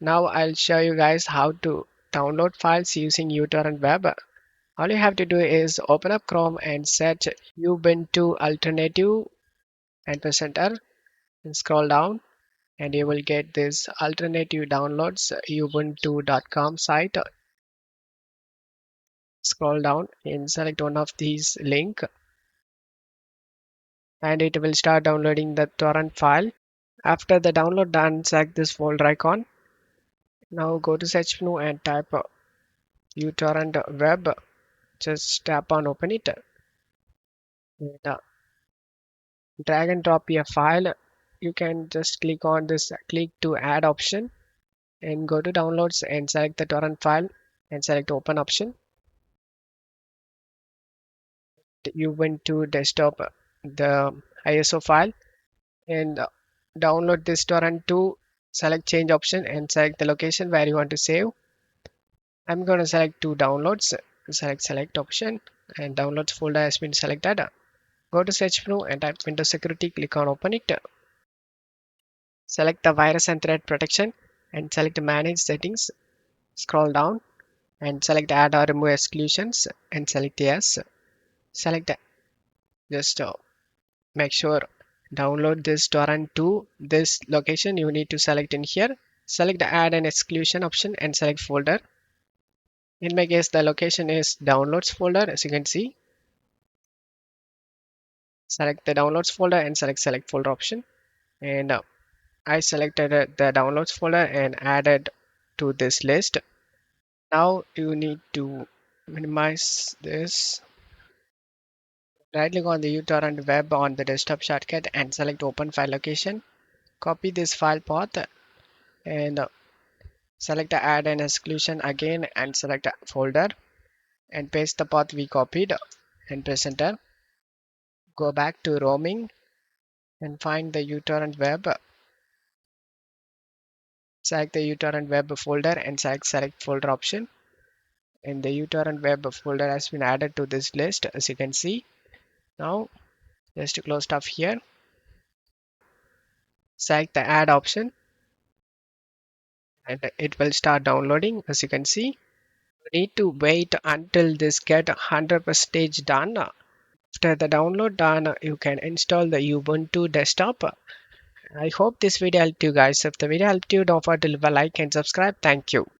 Now I'll show you guys how to download files using uTorrent web. All you have to do is open up Chrome and search Ubuntu alternative and press enter and scroll down and you will get this alternative downloads ubuntu.com site. Scroll down and select one of these link and it will start downloading the torrent file. After the download done, select this folder icon. Now go to search menu and type uTorrent web. Just tap on open it and drag and drop your file. You can just click on this click to add option and go to downloads and select the torrent file and select open option. You went to desktop the ISO file and download this torrent to select change option and select the location where you want to save. I'm going to select two downloads, select option and downloads folder has been selected. Go to search menu and type Windows Security, click on open it. Select the virus and threat protection and select manage settings. Scroll down and select add or remove exclusions and select yes. Select just make sure download this torrent to this location. You need to select in here. Select the add an exclusion option and select folder. In my case, the location is downloads folder. As you can see, select the downloads folder and select folder option. And I selected the downloads folder and added to this list. Now you need to minimize this. Right click on the uTorrent web on the desktop shortcut and select open file location. Copy this file path and select the add an exclusion again and select a folder and paste the path we copied and press enter. Go back to roaming and find the uTorrent web. Select the uTorrent web folder and select folder option. And the uTorrent web folder has been added to this list as you can see. Now just to close stuff here. Select the add option and it will start downloading as you can see. You need to wait until this get 100% done. After the download done, you can install the Ubuntu desktop. I hope this video helped you guys. If the video helped you, don't forget to leave a like and subscribe. Thank you.